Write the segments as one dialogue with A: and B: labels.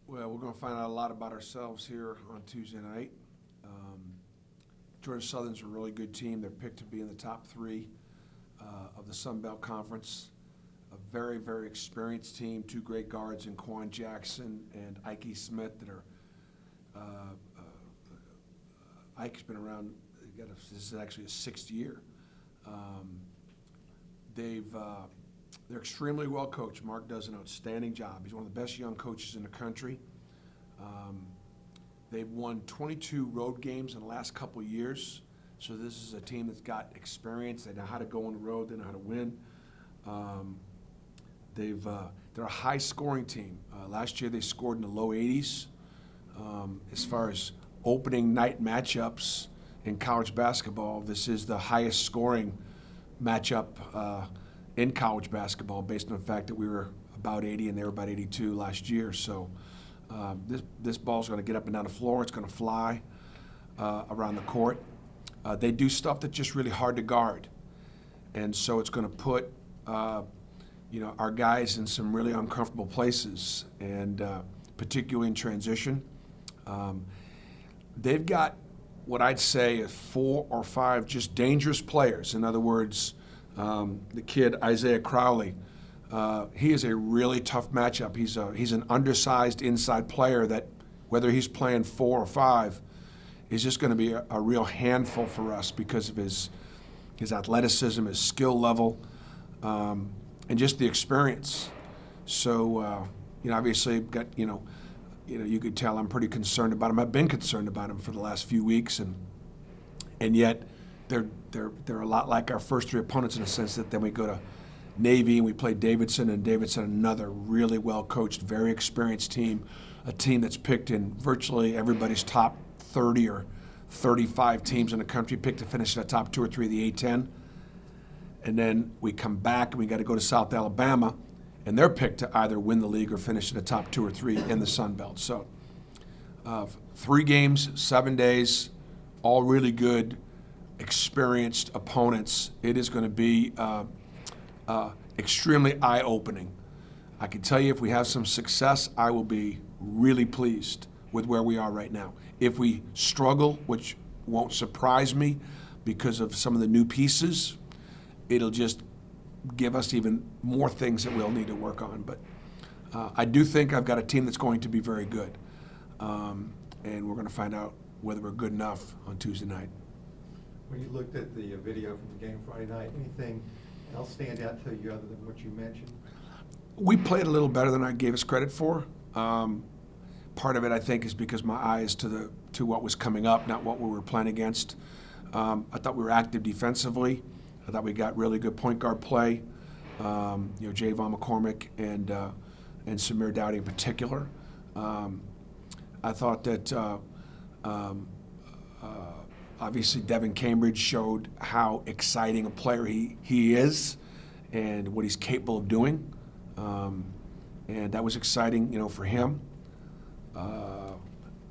A: Well, we're going to find out a lot about ourselves here on Tuesday night. Georgia Southern's a really good team. They're picked to be in the top three of the Sun Belt Conference. A very, very experienced team. Two great guards in Quan Jackson and Ike Smith that are. Ike's been around. This is actually his sixth year. They're extremely well coached. Mark does an outstanding job. He's one of the best young coaches in the country. They've won 22 road games in the last couple of years. So this is a team that's got experience. They know how to go on the road. They know how to win. They're a high-scoring team. Last year they scored in the low 80s. As far as opening night matchups in college basketball, this is the highest scoring matchup in college basketball based on the fact that we were about 80 and they were about 82 last year. So this ball's going to get up and down the floor. It's going to fly around the court. They do stuff that's just really hard to guard. And so it's going to put our guys in some really uncomfortable places, and particularly in transition. They've got what I'd say is 4 or 5 just dangerous players. In other words, the kid Isaiah Crowley, he is a really tough matchup. He's an undersized inside player that, whether he's playing 4 or 5, is just going to be a real handful for us because of his athleticism, his skill level, and just the experience. So, obviously, got you could tell I'm pretty concerned about him. I've been concerned about him for the last few weeks, and yet they're a lot like our first 3 opponents in the sense that then we go to Navy and we play Davidson, and Davidson, another really well-coached, very experienced team, a team that's picked in virtually everybody's top 30 or 35 teams in the country, picked to finish in the top 2 or 3 of the A-10. And then we come back and we got to go to South Alabama, and they're picked to either win the league or finish in the top 2 or 3 in the Sun Belt. So 3 games, 7 days, all really good, experienced opponents. It is going to be extremely eye-opening. I can tell you if we have some success, I will be really pleased with where we are right now. If we struggle, which won't surprise me because of some of the new pieces, it'll just give us even more things that we'll need to work on. But I do think I've got a team that's going to be very good. And we're going to find out whether we're good enough on Tuesday night.
B: When you looked at the video from the game Friday night, anything else stand out to you other than what you mentioned?
A: We played a little better than I gave us credit for. Part of it, I think, is because my eye is to what was coming up, not what we were playing against. I thought we were active defensively. I thought we got really good point guard play. Javon McCormick and Samir Dowdy in particular. I thought that obviously Devin Cambridge showed how exciting a player he is and what he's capable of doing. And that was exciting, for him.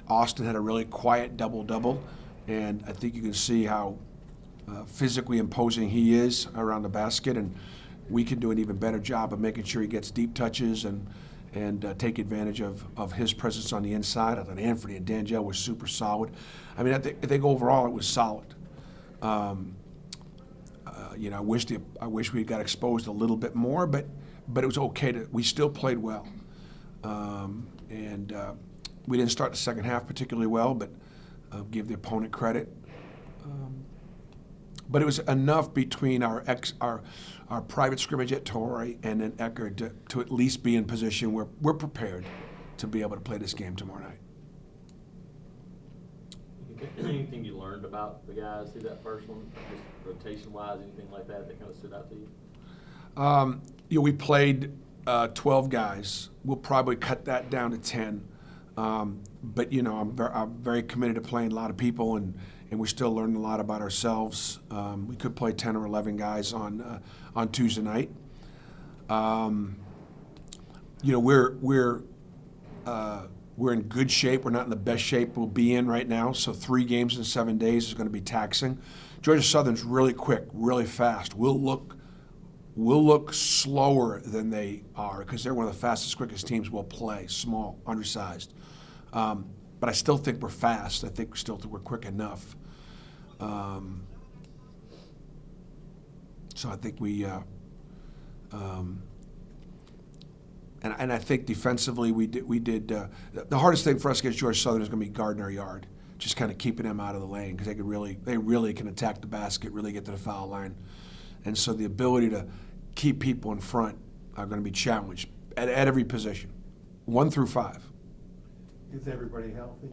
A: Austin had a really quiet double-double, and I think you can see how physically imposing he is around the basket, and we can do an even better job of making sure he gets deep touches and take advantage of his presence on the inside. I thought Anthony and D'Angelo were super solid. I mean, I think overall it was solid. I wish we got exposed a little bit more, but it was okay. We still played well, and we didn't start the second half particularly well, but give the opponent credit. But it was enough between our private scrimmage at Torrey and then Eckerd to at least be in position where we're prepared to be able to play this game tomorrow night.
C: Anything you learned about the guys through that first one, just rotation-wise, anything like that kind of stood out to you?
A: We played 12 guys. We'll probably cut that down to 10. But I'm very committed to playing a lot of people, and we're still learning a lot about ourselves. We could play 10 or 11 guys on Tuesday night. We're in good shape. We're not in the best shape we'll be in right now. So 3 games in 7 days is going to be taxing. Georgia Southern's really quick, really fast. We'll look will look slower than they are because they're one of the fastest, quickest teams we'll play, small, undersized. But I still think we're fast. I think we're quick enough. So I think and I think defensively we did the hardest thing for us against Georgia Southern is going to be guarding our yard, just kind of keeping them out of the lane because they really can attack the basket, really get to the foul line, and so the ability to keep people in front are going to be challenged at every position, 1 through 5.
B: Is everybody healthy?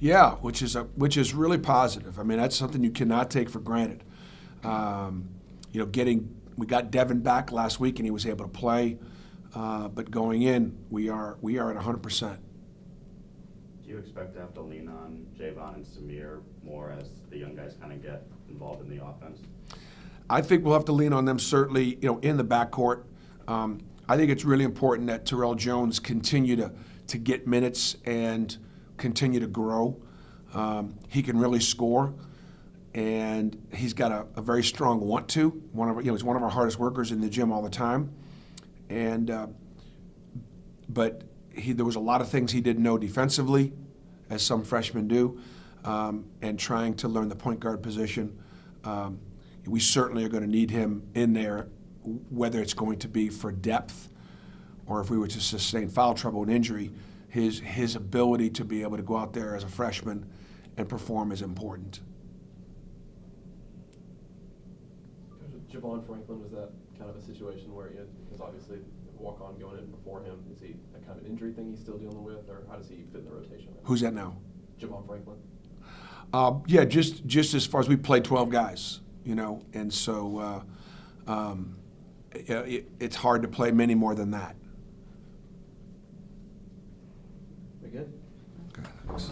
A: Yeah, which is really positive. I mean, that's something you cannot take for granted. We got Devin back last week and he was able to play, but going in, we are at 100%.
D: Do you expect to have to lean on Javon and Samir more as the young guys kind of get involved in the offense?
A: I think we'll have to lean on them certainly, in the backcourt. I think it's really important that Terrell Jones continue to get minutes and continue to grow. He can really score, and he's got a very strong want to. He's one of our hardest workers in the gym all the time, and but there was a lot of things he didn't know defensively, as some freshmen do, and trying to learn the point guard position. We certainly are going to need him in there, whether it's going to be for depth or if we were to sustain foul trouble and injury. His ability to be able to go out there as a freshman and perform is important.
E: Javon Franklin, was that kind of a situation where because obviously walk-on going in before him, is he a kind of an injury thing he's still dealing with, or how does he fit in the rotation?
A: Who's that now?
E: Javon Franklin.
A: Yeah, just as far as we played 12 guys, and so it's hard to play many more than that.
E: We good?
A: Okay, thanks.